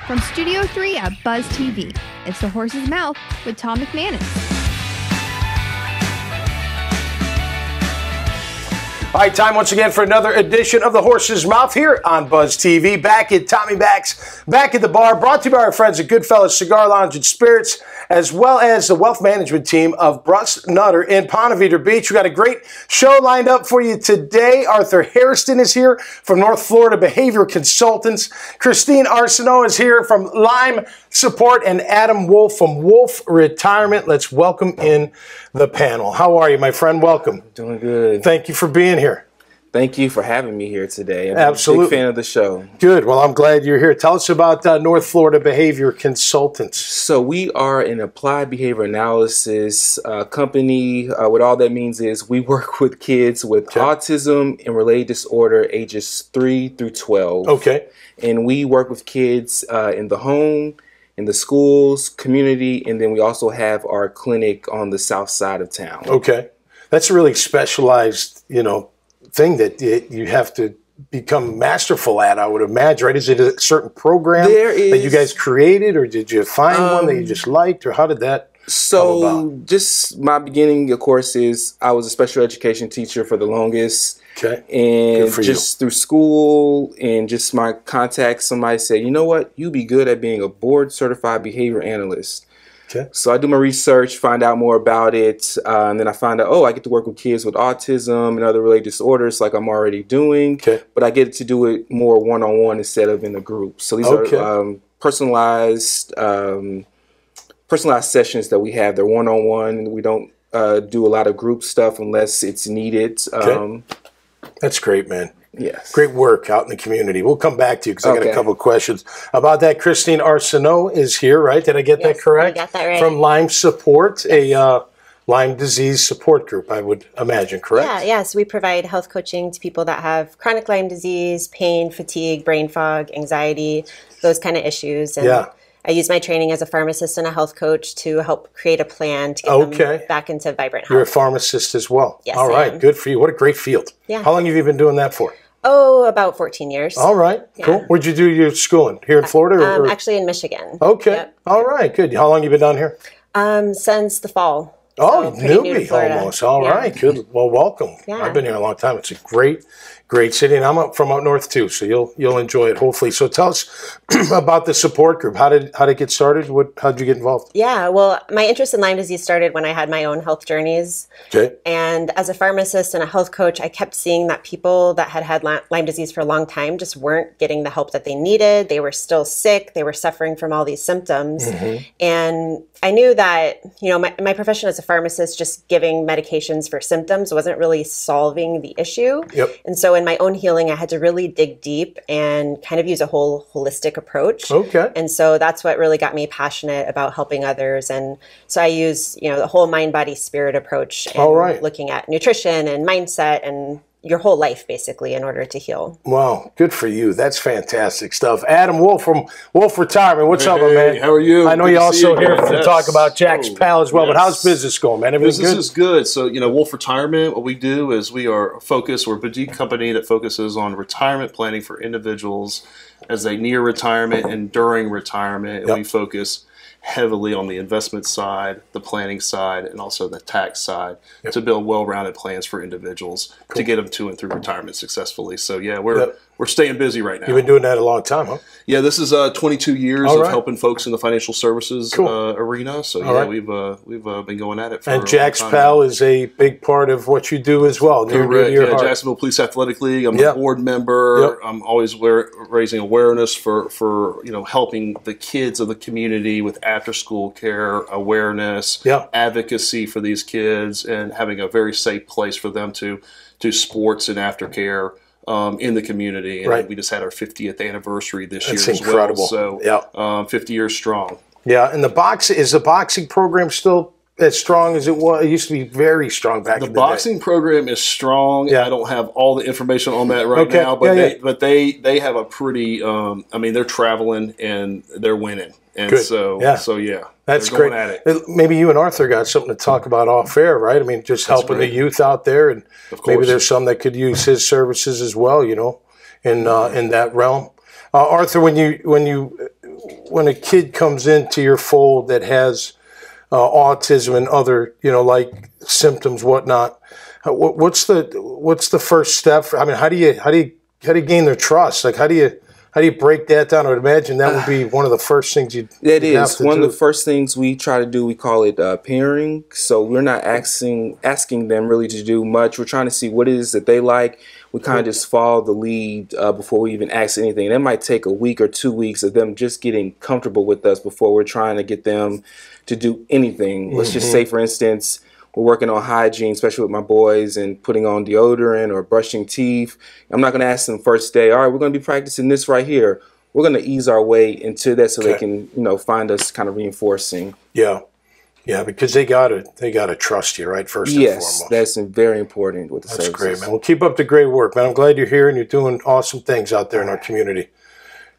From Studio 3 at Buzz TV, it's The Horse's Mouth with Tom McManus. All right, time once again for another edition of The Horse's Mouth here on Buzz TV. Back at Tommy Back's, back at the bar, brought to you by our friends at Goodfellas Cigar Lounge and Spirits, as well as the wealth management team of Bruss Nutter in Ponte Vedra Beach. We've got a great show lined up for you today. Arthur Hairston is here from North Florida Behavior Consultants. Christine Arsenault is here from Lime Support, and Adam Wolf from Wolf Retirement. Let's welcome in the panel. How are you, my friend? Welcome. Doing good. Thank you for being here. Thank you for having me here today. I'm Absolutely. a big fan of the show. Good. Well, I'm glad you're here. Tell us about North Florida Behavior Consultants. So we are an applied behavior analysis company. What all that means is we work with kids with autism and related disorder ages 3 through 12. Okay. And we work with kids in the home, in the schools, community, and then we also have our clinic on the south side of town. Okay. That's a really specialized, thing that you have to become masterful at, I would imagine, right? Is it a certain program that you guys created, or did you find one that you just liked, or how did that come about? Just my beginning, of course, is I was a special education teacher for the longest. Okay. And just through school and just my contacts, somebody said, you know what, you'd be good at being a board certified behavior analyst. Okay. So I do my research, find out more about it, and then I find out, I get to work with kids with autism and other related disorders like I'm already doing, but I get to do it more one-on-one instead of in a group. So these are personalized sessions that we have. They're one-on-one. We don't do a lot of group stuff unless it's needed. That's great, man. Yes. Great work out in the community. We'll come back to you because I got a couple of questions about that. Christine Arsenault is here, right? Did I get that correct? You got that right. From Lyme Support, a Lyme disease support group, I would imagine, correct? Yes. We provide health coaching to people that have chronic Lyme disease, pain, fatigue, brain fog, anxiety, those kind of issues. And I use my training as a pharmacist and a health coach to help create a plan to get them back into vibrant health. You're a pharmacist as well. Yes, all right, good for you. What a great field. Yeah. How long have you been doing that for? About 14 years. All right, cool. Where'd you do your schooling? Here in Florida? Or? Actually in Michigan. Okay, yep. All right, good. How long have you been down here? Since the fall. Oh, so newbie almost. All right, good. Well, welcome. Yeah. I've been here a long time. It's a great city, and I'm from up north too, so you'll enjoy it hopefully. So tell us about the support group. How did it get started? How did you get involved? Yeah, well, my interest in Lyme disease started when I had my own health journeys. Okay. And as a pharmacist and a health coach, I kept seeing that people that had Lyme disease for a long time just weren't getting the help that they needed. They were still sick. They were suffering from all these symptoms. Mm-hmm. And I knew that, my profession as a pharmacist, just giving medications for symptoms wasn't really solving the issue. Yep. And so in my own healing, I had to really dig deep and kind of use a whole holistic approach. Okay. And so that's what really got me passionate about helping others. And so I use, the whole mind, body, spirit approach. And looking at nutrition and mindset and your whole life, basically, in order to heal. Wow, good for you. That's fantastic stuff. Adam Wolf from Wolf Retirement. What's up, my man? How are you? I know you're also here to talk about Jack's Pal as well, but how's business going, man? Everything business good? Is good. So, Wolf Retirement, what we do is we're a boutique company that focuses on retirement planning for individuals as they near retirement and during retirement. And we focus heavily on the investment side, the planning side, and also the tax side to build well-rounded plans for individuals to get them to and through retirement successfully. So we're staying busy right now. You've been doing that a long time, huh? Yeah, this is 22 years of helping folks in the financial services arena. So we've been going at it for a long time. And Jack's Pal is a big part of what you do as well. Correct. Jacksonville Police Athletic League. I'm a board member. I'm always raising awareness for helping the kids of the community with after-school care, awareness, advocacy for these kids, and having a very safe place for them to do sports and aftercare in the community. And we just had our 50th anniversary this year as well. So 50 years strong. Yeah, and is the boxing program still as strong as it was? It used to be very strong back in the day. The boxing program is strong. I don't have all the information on that now, but they have a pretty. They're traveling and they're winning, and that's they're going great. at it. Maybe you and Arthur got something to talk about off air, right? I mean, just helping the youth out there, and maybe there's some that could use his services as well. In that realm. Arthur, when you when a kid comes into your fold that has autism and other, like symptoms, whatnot, what's the first step? I mean, how do you gain their trust? Like, how do you break that down? I would imagine that would be one of the first things you'd have to one do. of the first things we try to do. We call it pairing. So we're not asking them really to do much. We're trying to see what it is that they like. We kind of just follow the lead before we even ask anything. And it might take a week or 2 weeks of them just getting comfortable with us before we're trying to get them to do anything. Let's just say, for instance, we're working on hygiene, especially with my boys, and putting on deodorant or brushing teeth. I'm not going to ask them first day, all right, we're going to be practicing this right here. We're going to ease our way into that so they can, find us kind of reinforcing. Yeah. Yeah, because they gotta trust you, right? First and foremost. Yes, that's very important with the services. That's great, man. Well, keep up the great work, man. I'm glad you're here and you're doing awesome things out there in our community.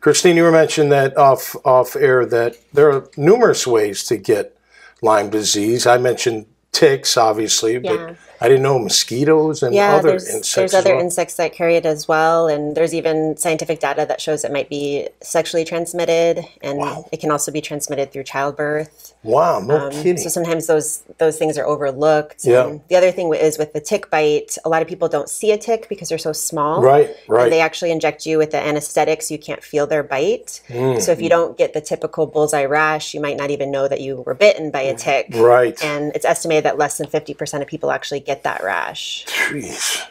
Christine, you were mentioning that off air that there are numerous ways to get Lyme disease. I mentioned ticks, obviously, but I didn't know mosquitoes and other insects. There's other insects that carry it as well, and there's even scientific data that shows it might be sexually transmitted, and it can also be transmitted through childbirth. Wow, no kidding. So sometimes those things are overlooked. Yeah. The other thing is with the tick bite, a lot of people don't see a tick because they're so small. Right. And they actually inject you with the anesthetic so you can't feel their bite. So if you don't get the typical bullseye rash, you might not even know that you were bitten by a tick. Right. And it's estimated that less than 50% of people actually get that rash. Jeez.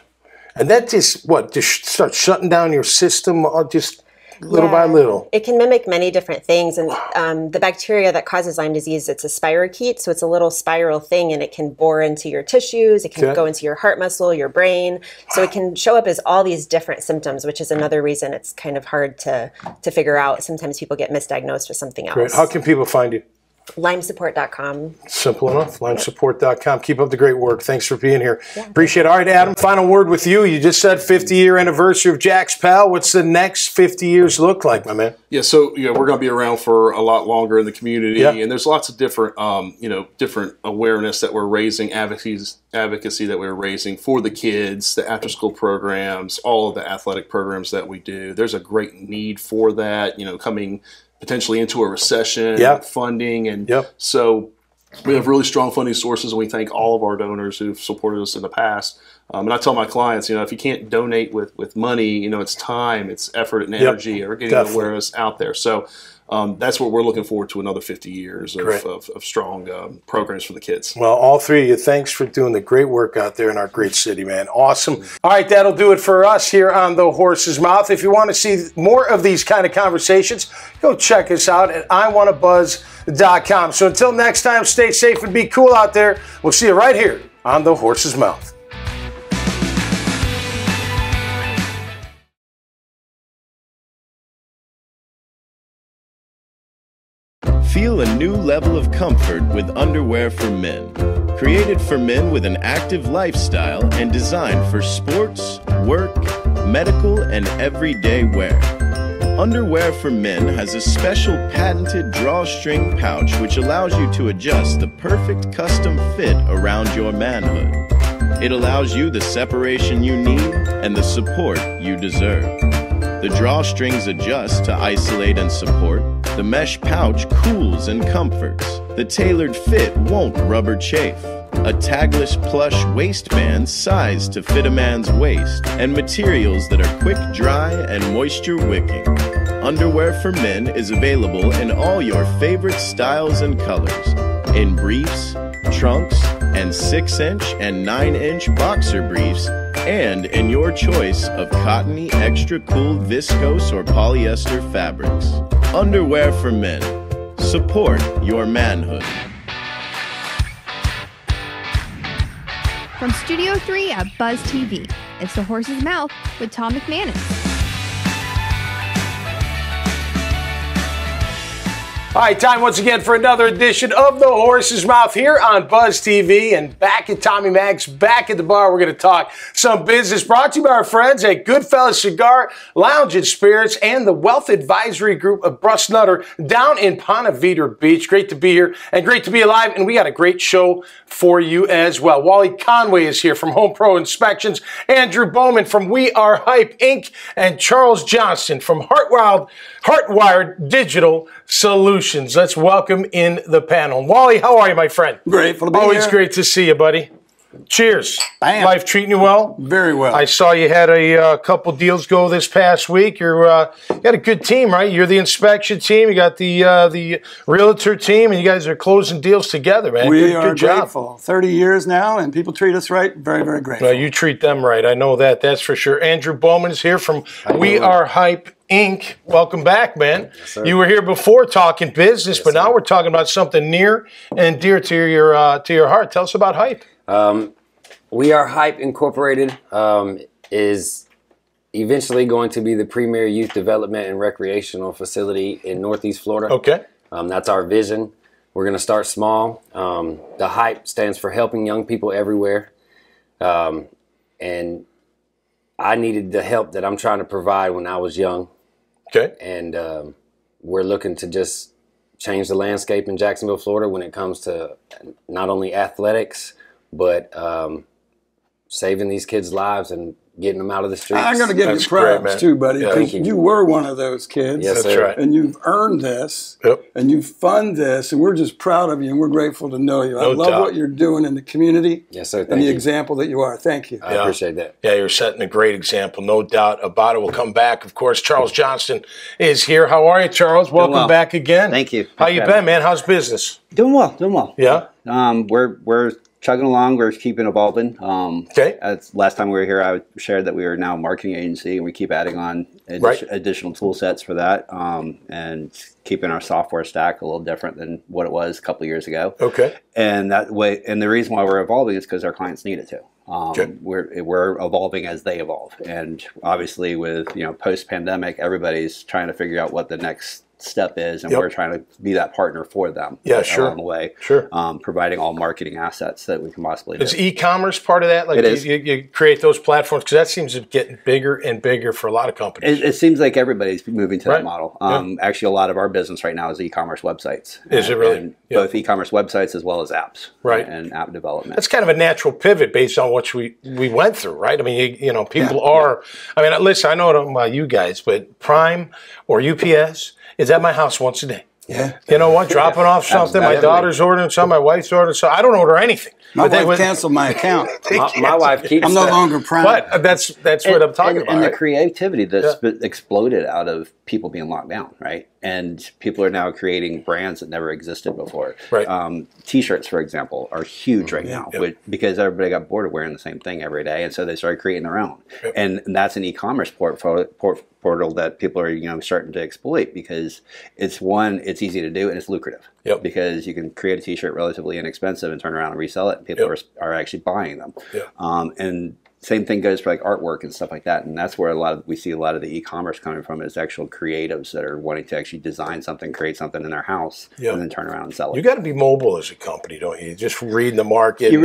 And that just starts shutting down your system just little by little. It can mimic many different things. And the bacteria that causes Lyme disease, it's a spirochete. So it's a little spiral thing, and it can bore into your tissues. It can go into your heart muscle, your brain. So it can show up as all these different symptoms, which is another reason it's kind of hard to figure out. Sometimes people get misdiagnosed with something else. Great. How can people find you? LymeSupport.com. Simple enough. LymeSupport.com. Keep up the great work. Thanks for being here. Appreciate it. All right, Adam, final word with you. You just said 50-year anniversary of Jack's Pal. What's the next 50 years look like, my man? Yeah, so we're going to be around for a lot longer in the community, and there's lots of different, different awareness that we're raising, advocacy that we're raising for the kids, the after-school programs, all of the athletic programs that we do. There's a great need for that, coming potentially into a recession, funding. And so we have really strong funding sources, and we thank all of our donors who've supported us in the past. And I tell my clients, if you can't donate with money, it's time, it's effort and energy, or getting the awareness out there. So that's what we're looking forward to, another 50 years of strong programs for the kids. Well, all three of you, thanks for doing the great work out there in our great city, man. Awesome. All right, that'll do it for us here on The Horse's Mouth. If you want to see more of these kind of conversations, go check us out at iwannabuzz.com. So until next time, stay safe and be cool out there. We'll see you right here on The Horse's Mouth. Feel a new level of comfort with underwear for men. Created for men with an active lifestyle and designed for sports, work, medical, and everyday wear. Underwear for Men has a special patented drawstring pouch which allows you to adjust the perfect custom fit around your manhood. It allows you the separation you need and the support you deserve. The drawstrings adjust to isolate and support. The mesh pouch cools and comforts. The tailored fit won't rubber chafe. A tagless plush waistband sized to fit a man's waist, and materials that are quick dry and moisture wicking. Underwear for Men is available in all your favorite styles and colors. In briefs, trunks, and 6-inch and 9-inch boxer briefs, and in your choice of cottony, extra cool, viscose, or polyester fabrics. Underwear for Men. Support your manhood. From Studio 3 at Buzz TV, it's The Horse's Mouth with Tom McManus. All right, time once again for another edition of The Horse's Mouth here on Buzz TV. And back at Tommy Mac's, back at the bar, we're going to talk some business brought to you by our friends at Goodfellas Cigar, Lounge and Spirits, and the Wealth Advisory Group of Bruss Nutter down in Ponte Vedra Beach. Great to be here and great to be alive. And we got a great show for you as well. Wally Conway is here from Home Pro Inspections, Andrew Bowman from We Are Hype Inc., and Charles Johnston from Heartwired Digital Solutions. Let's welcome in the panel. Wally, how are you, my friend? Grateful to be Always here. great to see you, buddy. Cheers. Bam. Life treating you well? Very well. I saw you had a couple deals go this past week. You got a good team, right? You're the inspection team. You got the realtor team, and you guys are closing deals together, man. We are good job. grateful. 30 years now, and people treat us right. Very, very grateful. Well, you treat them right. I know that. That's for sure. Andrew Bowman is here from We Are Hype Inc. Welcome back, man. Yes, you were here before talking business, but now we're talking about something near and dear to your heart. Tell us about Hype. We Are Hype Incorporated is eventually going to be the premier youth development and recreational facility in Northeast Florida. Okay. That's our vision. We're going to start small. The Hype stands for helping young people everywhere. And I needed the help that I'm trying to provide when I was young. Okay. And we're looking to just change the landscape in Jacksonville, Florida when it comes to not only athletics, but saving these kids' lives and getting them out of the streets. I'm going to give you props too, buddy, because you were one of those kids. Yes, that's right. And you've earned this, and you fund this, and we're just proud of you, and we're grateful to know you. I love what you're doing in the community. Yes, sir. And the example that you are. Thank you. I appreciate that. Yeah, you're setting a great example, no doubt about it. We'll come back. Of course, Charles Johnston is here. How are you, Charles? Welcome back again. Thank you. How you been, man? How's business? Doing well. Yeah? We're chugging along. We're keeping evolving. Okay. As last time we were here, I shared that we are now a marketing agency, and we keep adding on additional tool sets for that, and keeping our software stack a little different than what it was a couple of years ago. Okay. And that way, and the reason why we're evolving is because our clients need it to. We're evolving as they evolve, and obviously with post pandemic, everybody's trying to figure out what the next step is, and we're trying to be that partner for them along the way, providing all marketing assets that we can possibly do. Is e-commerce part of that? Like you create those platforms, because that seems to be getting bigger and bigger for a lot of companies. It seems like everybody's moving to that model. Actually, a lot of our business right now is e-commerce websites. Is it really? And both e-commerce websites as well as apps, and app development. That's kind of a natural pivot based on what we went through, right? I mean, people are. I mean, listen, I know about you guys, but Prime or UPS is at my house once a day. Yeah. You know what? Dropping off something. My daughter's ordering something. My wife's ordering something. I don't order anything. My wife canceled my account. My wife keeps. I'm no longer Prime. But that's what I'm talking about. And the creativity that's exploded out of people being locked down, right? And people are now creating brands that never existed before. Right. T-shirts, for example, are huge right now because everybody got bored of wearing the same thing every day, and so they started creating their own. And that's an e-commerce portal that people are starting to exploit, because it's easy to do and it's lucrative. Because you can create a T-shirt relatively inexpensive and turn around and resell it, and people are actually buying them. And same thing goes for like artwork and stuff like that, and that's where we see a lot of the e-commerce coming from, is actual creatives that are wanting to actually design something, create something in their house, and then turn around and sell it. You got to be mobile as a company, don't you? Just reading the market. You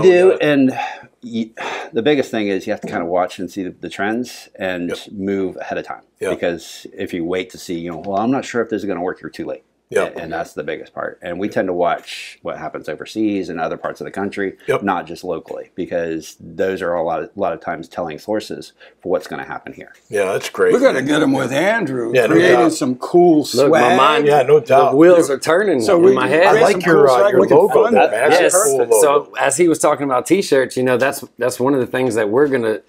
do, and the biggest thing is you have to kind of watch and see the trends and move ahead of time. Because if you wait to see, well, I'm not sure if this is going to work, you're too late. And that's the biggest part. And we tend to watch what happens overseas and other parts of the country, not just locally, because those are a lot of times telling sources for what's going to happen here. Yeah, that's great. We're going to get them with Andrew, creating some cool swag. Look, my mind, no doubt. The wheels are turning in my head. I like your logo. Yes. So as he was talking about T-shirts, that's one of the things that we're going to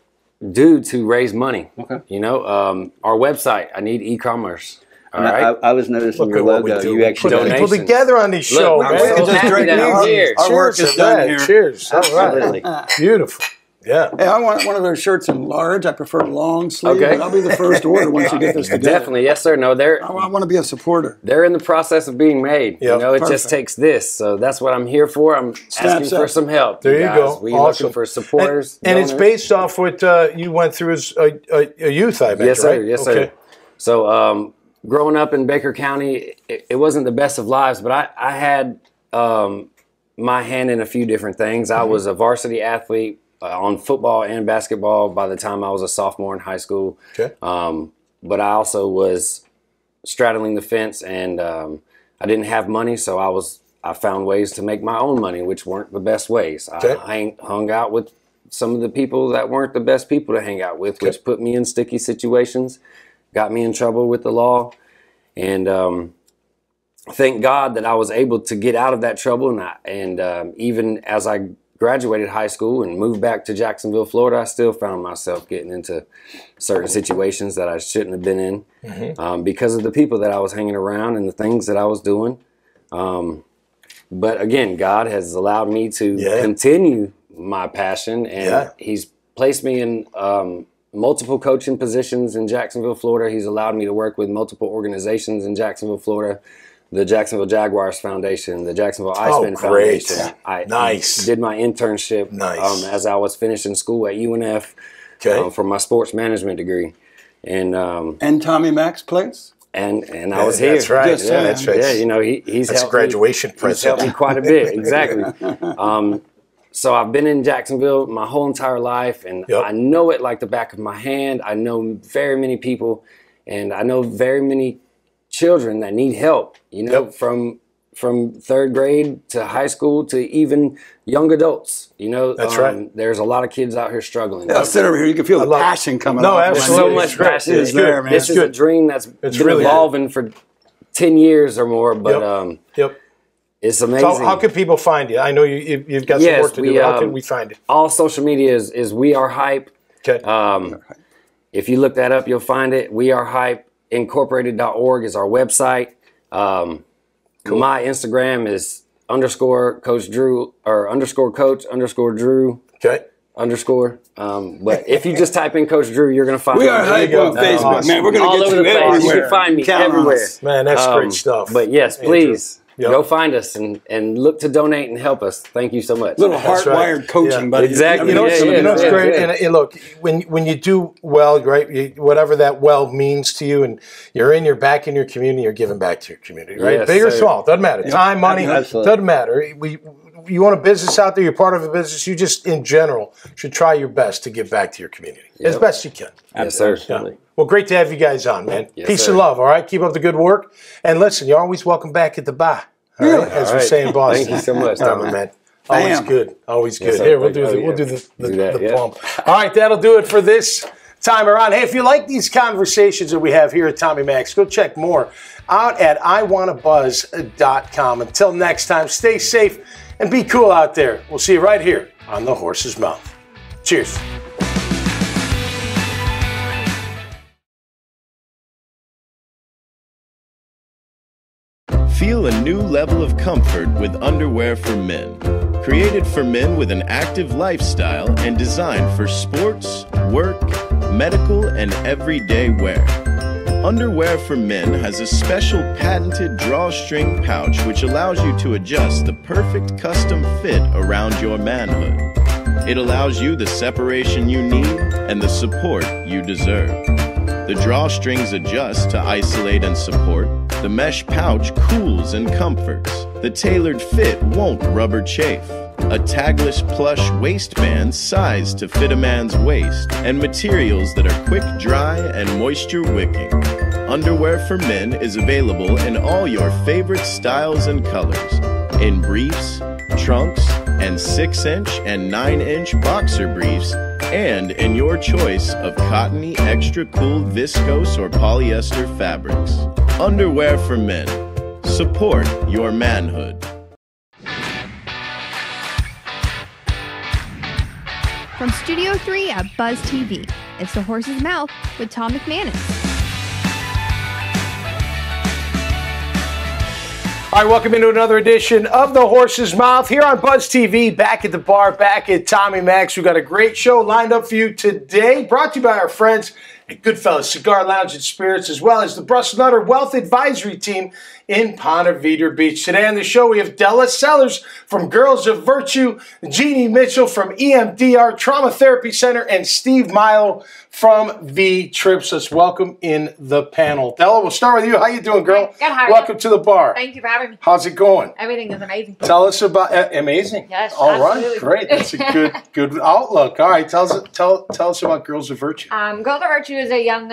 do to raise money. Okay. Our website, I need e-commerce. All right. I was noticing your logo. You actually put people together on these shows. Our work is done here. Cheers. Absolutely. Beautiful. Yeah. Hey, I want one of those shirts in large. I prefer long sleeve. Okay. But I'll be the first to order once you get this together. Definitely. Yes, sir. No, I want to be a supporter. They're in the process of being made. It just takes this. So that's what I'm here for. I'm asking for some help. There you go. We're looking for supporters. And it's based off what you went through as a youth, I imagine, Yes, sir. Yes, sir. So growing up in Baker County, it wasn't the best of lives, but I had my hand in a few different things. I was a varsity athlete on football and basketball by the time I was a sophomore in high school. Okay. But I also was straddling the fence, and I didn't have money, so I found ways to make my own money, which weren't the best ways. Okay. I hung out with some of the people that weren't the best people to hang out with, which put me in sticky situations, got me in trouble with the law, and thank God that I was able to get out of that trouble. And even as I graduated high school and moved back to Jacksonville, Florida, I still found myself getting into certain situations that I shouldn't have been in because of the people that I was hanging around and the things that I was doing. But again, God has allowed me to continue my passion, and He's placed me in multiple coaching positions in Jacksonville, Florida. He's allowed me to work with multiple organizations in Jacksonville, Florida. The Jacksonville Jaguars Foundation, the Jacksonville Iceman Foundation. I did my internship as I was finishing school at UNF for my sports management degree. And Tommy Mack's place? And I was here. That's right. That's right. Yeah, you know, he's helped a graduation present. He's helped me quite a bit. Exactly. So I've been in Jacksonville my whole entire life, and I know it like the back of my hand. I know very many people, and I know very many children that need help, you know, from third grade to high school to even young adults, you know. That's right. There's a lot of kids out here struggling. Yeah, sit over here. You can feel the passion coming out. No, absolutely. So much passion. It's good, man. This is a dream that's been evolving for 10 years or more, but it's amazing. So how can people find you? I know you've got some work to do. How can we find it? All social media is We Are Hype. Okay. If you look that up, you'll find it. We Are Hype. Incorporated.org is our website. My Instagram is _Coach Drew or _Coach_Drew. Okay. But if you just type in Coach Drew, you're going to find me. We Are Hype on Facebook, man. We're going to get you everywhere. You can find me everywhere. Man, that's great stuff. But yes, please. Go find us and look to donate and help us. Thank you so much. Little hardwired coaching, buddy. Exactly. You know what's great? And look, when you do well, right, whatever that well means to you, and you're back in your community, you're giving back to your community, right? Yes, big or small, doesn't matter. Time, money, doesn't matter. You want a business out there, you're part of a business, you just, in general, should try your best to give back to your community as best you can. Absolutely. Yeah. Well, great to have you guys on, man. Yes, Peace and love, all right? Keep up the good work. And listen, you're always welcome back at the bar, all right? As we say in Boston. Thank you so much, Tom, man. Always good. Always good. Yes, Here, we'll do the pump. All right, that'll do it for this time around. Hey, if you like these conversations that we have here at Tommy Max, go check more out at iwannabuzz.com. Until next time, stay safe and be cool out there. We'll see you right here on The Horse's Mouth. Cheers. Feel a new level of comfort with underwear for men. Created for men with an active lifestyle and designed for sports, work, medical, and everyday wear. Underwear for Men has a special patented drawstring pouch which allows you to adjust the perfect custom fit around your manhood. It allows you the separation you need and the support you deserve. The drawstrings adjust to isolate and support. The mesh pouch cools and comforts. The tailored fit won't rubber chafe. A tagless plush waistband sized to fit a man's waist, and materials that are quick dry and moisture wicking. Underwear for Men is available in all your favorite styles and colors. In briefs, trunks, and 6-inch and 9-inch boxer briefs, and in your choice of cottony, extra cool, viscose, or polyester fabrics. Underwear for Men. Support your manhood. From Studio 3 at Buzz TV, it's The Horse's Mouth with Tom McManus. All right, welcome into another edition of The Horse's Mouth here on Buzz TV, back at the bar, back at Tommy Max. We've got a great show lined up for you today, brought to you by our friends at Goodfellas Cigar Lounge and Spirits, as well as the Bruss Nutter Wealth Advisory Team in Ponte Vedra Beach. Today on the show, we have Della Sellers from Girls of Virtue, Jeannie Mitchell from EMDR Trauma Therapy Center, and Steve Milo from V-Trips. Let's welcome in the panel. Della, we'll start with you. How you doing, girl? Good, how are Welcome to the bar. Thank you for having me. How's it going? Everything is amazing. Tell us about amazing. Yes, all right, absolutely. great. That's a good outlook. All right, tell us about Girls of Virtue. Girls of Virtue is a young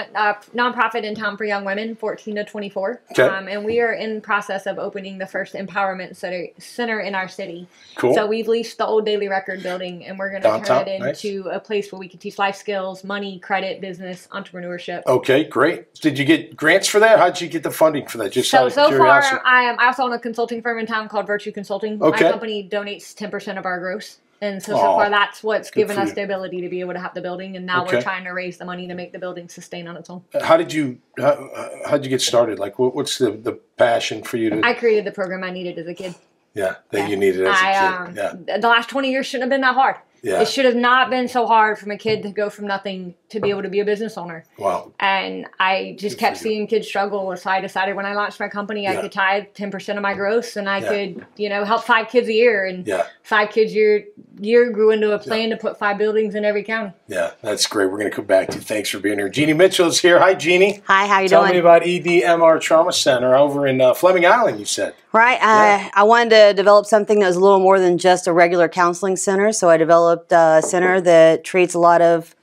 nonprofit in town for young women, 14 to 24. Okay. And we are in process of opening the first empowerment center in our city. Cool. So we've leased the old Daily Record building, and we're going to turn it into a place where we can teach life skills, money, credit, business, entrepreneurship. Okay, great. Did you get grants for that? How did you get the funding for that? Just so far, curiosity. I also own a consulting firm in town called Virtue Consulting. Okay. My company donates 10% of our gross. And so far, that's what's given us the ability to be able to have the building. And now we're trying to raise the money to make the building sustain on its own. How'd you get started? Like, what's the passion for you to? I created the program I needed as a kid. Yeah, that you needed as a kid. Yeah. The last 20 years shouldn't have been that hard. Yeah. It should have not been so hard from a kid to go from nothing to be able to be a business owner. Wow. And I just kept seeing kids struggle. So I decided when I launched my company, I could tithe 10% of my gross, and I could, help 5 kids a year. And 5 kids a year grew into a plan to put 5 buildings in every county. Yeah, that's great. We're going to come back to you. Thanks for being here. Jeannie Mitchell is here. Hi, Jeannie. Hi, how you Tell doing? me about EDMR Trauma Center over in Fleming Island, you said. Right. I wanted to develop something that was a little more than just a regular counseling center, so I developed a center that treats a lot of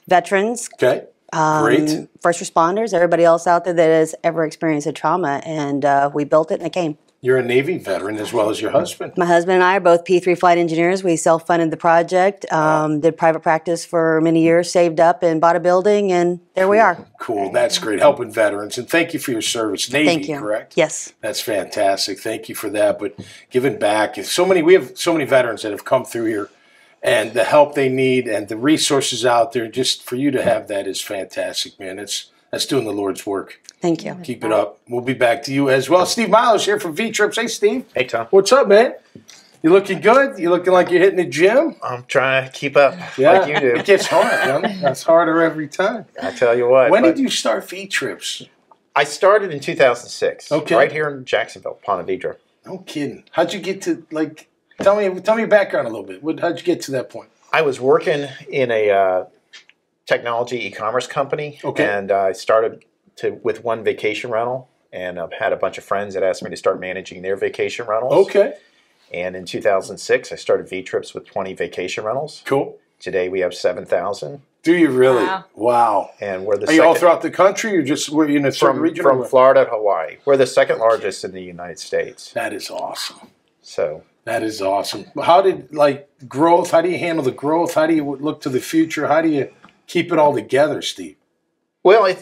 veterans. Okay. Great. First responders, everybody else out there that has ever experienced a trauma, and we built it and it came. You're a Navy veteran as well as your husband. My husband and I are both P3 flight engineers. We self-funded the project, did private practice for many years, saved up and bought a building, and there we are. Cool. That's great. Helping veterans. And thank you for your service. Navy, Thank you. Correct? Yes. That's fantastic. Thank you for that. But giving back, we have so many veterans that have come through here, and the help they need and the resources out there, just for you to have that is fantastic, man. That's doing the Lord's work. Thank you. Keep it up. We'll be back to you as well. Steve Miles here from V-Trips. Hey, Steve. Hey, Tom. What's up, man? You looking good? You looking like you're hitting the gym? I'm trying to keep up like you do. It gets hard, man. That's harder every time. I tell you what. When did you start V-Trips? I started in 2006. Okay. Right here in Jacksonville, Ponte Vedra. No kidding. How'd you get to, tell me your background a little bit. How'd you get to that point? I was working in a technology e-commerce company. Okay. And I started with one vacation rental, and I've had a bunch of friends that asked me to start managing their vacation rentals. Okay. And in 2006, I started V-Trips with 20 vacation rentals. Cool. Today we have 7,000. Do you really? Wow. And we're the Are you all throughout the country, or just were you in a certain region? From Florida to Hawaii. We're the second largest in the United States. That is awesome. So that is awesome. How did growth? How do you handle the growth? How do you look to the future? How do you keep it all together, Steve? Well,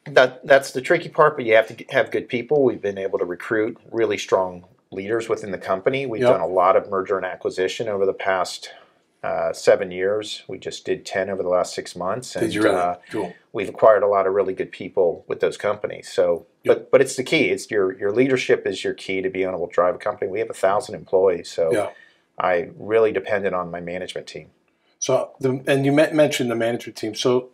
that's the tricky part, but you have to have good people. We've been able to recruit really strong leaders within the company. We've done a lot of merger and acquisition over the past 7 years. We just did 10 over the last 6 months. And, did you really? Cool. We've acquired a lot of really good people with those companies. So, but it's the key. It's your leadership is your key to being able to drive a company. We have 1,000 employees, so I really depended on my management team. So, and you mentioned the management team. So,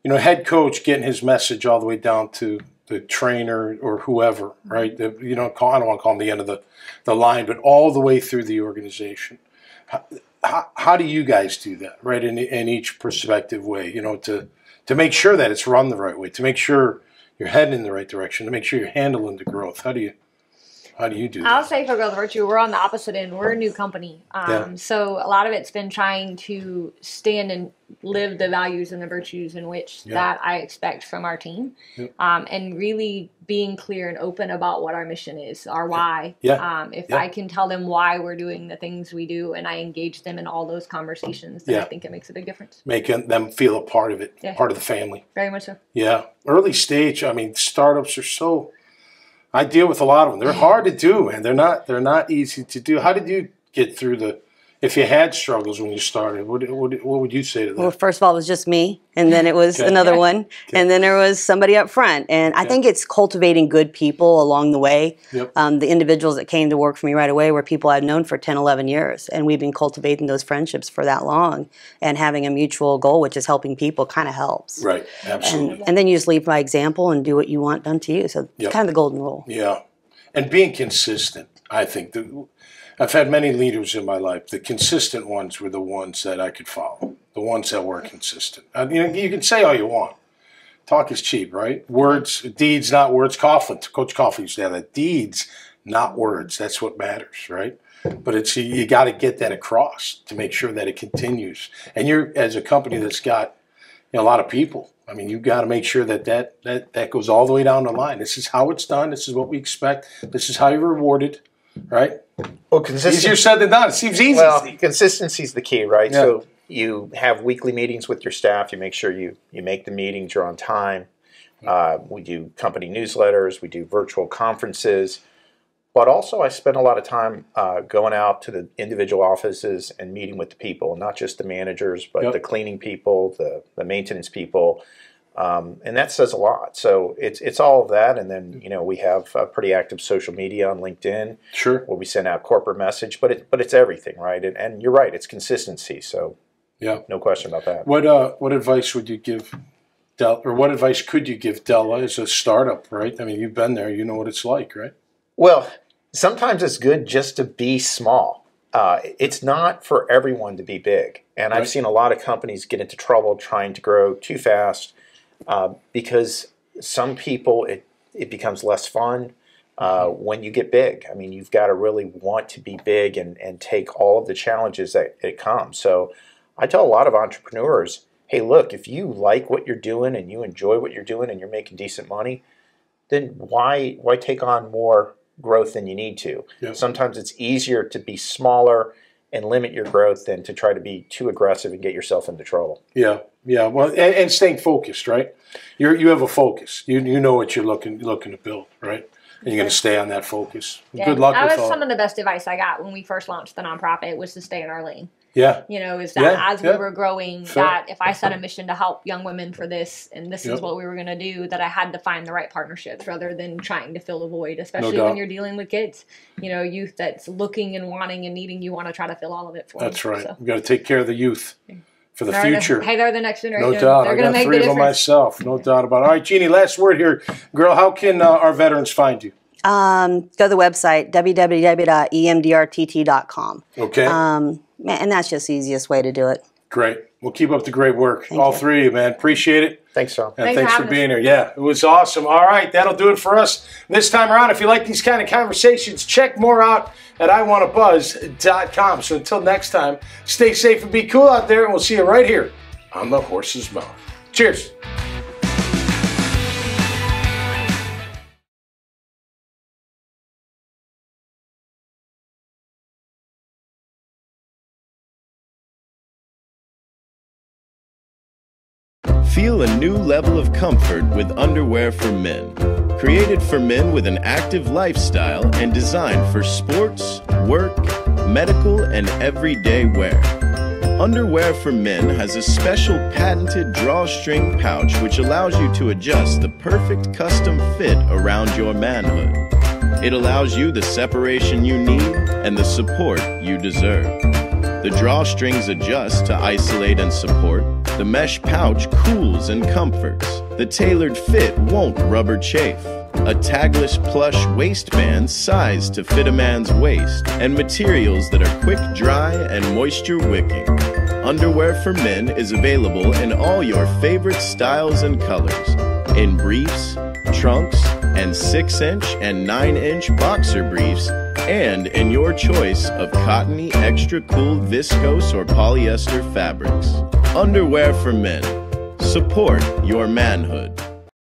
head coach getting his message all the way down to the trainer or whoever, right? I don't want to call him the end of the line, but all the way through the organization. How do you guys do that, right? In each perspective way, to make sure that it's run the right way, to make sure you're heading in the right direction, to make sure you're handling the growth. How do you do that? I'll say for Girls of Virtue, we're on the opposite end. We're a new company. So a lot of it's been trying to stand and live the values and the virtues in which that I expect from our team. And really being clear and open about what our mission is, our why. If I can tell them why we're doing the things we do and I engage them in all those conversations, then I think it makes a big difference. Making them feel a part of it, part of the family. Very much so. Yeah. Early stage, startups are so... I deal with a lot of them. They're hard to do, man. They're not easy to do. How did you get through if you had struggles when you started, what would you say to that? Well, first of all, it was just me, and then it was another one, and then there was somebody up front. And I think it's cultivating good people along the way. The individuals that came to work for me right away were people I've known for 10, 11 years, and we've been cultivating those friendships for that long, and having a mutual goal, which is helping people, kind of helps. Right, absolutely. And then you just lead by example and do what you want done to you. So it's kind of the golden rule. Yeah, and being consistent, I think. I've had many leaders in my life. The consistent ones were the ones that I could follow, the ones that were consistent. You can say all you want. Talk is cheap, right? Words, deeds, not words. Coach Coughlin used to have that. Deeds, not words. That's what matters, right? But you got to get that across to make sure that it continues. And you're, as a company that's got a lot of people, I mean, you've got to make sure that goes all the way down the line. This is how it's done. This is what we expect. This is how you're rewarded, right? Well, consistency. Easier said than done. It seems easy. Well, consistency is the key, right? Yeah. So you have weekly meetings with your staff. You make sure you make the meetings. You're on time. We do company newsletters. We do virtual conferences. But also I spend a lot of time going out to the individual offices and meeting with the people, not just the managers, but the cleaning people, the maintenance people. And that says a lot. So it's all of that. And then, we have pretty active social media on LinkedIn. Sure. Where we send out corporate message, but it's everything, right? And you're right, it's consistency. So no question about that. What advice would you give Della, or what advice could you give Della as a startup, right? I mean, you've been there, you know what it's like, right? Well, sometimes it's good just to be small. It's not for everyone to be big. And I've seen a lot of companies get into trouble trying to grow too fast because some people, it becomes less fun when you get big. I mean, you've got to really want to be big and take all of the challenges that it comes. So I tell a lot of entrepreneurs, hey, look, if you like what you're doing and you enjoy what you're doing and you're making decent money, then why take on more growth than you need to? Sometimes it's easier to be smaller and limit your growth than to try to be too aggressive and get yourself into trouble. Yeah. Well, and staying focused, right? You have a focus. You know what you're looking to build, right? And you're going to stay on that focus. Yeah. Good luck with that was all. Some of the best advice I got when we first launched the nonprofit was to stay in our lane. Yeah. Is that as we were growing, that if I set a mission to help young women for this, and this is what we were going to do, that I had to find the right partnerships rather than trying to fill a void, especially when you're dealing with kids. Youth that's looking and wanting and needing, you want to try to fill all of it for them. That's right. So. We've got to take care of the youth for the future. They're the next generation. No doubt. They're going to make the difference. I got 3 of them myself. No doubt about it. All right, Jeannie, last word here. Girl, how can our veterans find you? Go to the website, www.emdrtt.com. Okay. And that's just the easiest way to do it. Great. Well, keep up the great work. All 3 of you, man. Appreciate it. Thanks, Tom. And thanks for being here. Yeah, it was awesome. All right, that'll do it for us this time around. If you like these kind of conversations, check more out at iwanttabuzz.com. So until next time, stay safe and be cool out there, and we'll see you right here on The Horse's Mouth. Cheers. Feel a new level of comfort with underwear for men. Created for men with an active lifestyle and designed for sports, work, medical, and everyday wear. Underwear for Men has a special patented drawstring pouch which allows you to adjust the perfect custom fit around your manhood. It allows you the separation you need and the support you deserve. The drawstrings adjust to isolate and support. The mesh pouch cools and comforts. The tailored fit won't rubber chafe. A tagless plush waistband sized to fit a man's waist. And materials that are quick dry and moisture wicking. Underwear for Men is available in all your favorite styles and colors. In briefs, trunks, and 6-inch and 9-inch boxer briefs, and in your choice of cottony, extra cool, viscose, or polyester fabrics. Underwear for Men. Support your manhood.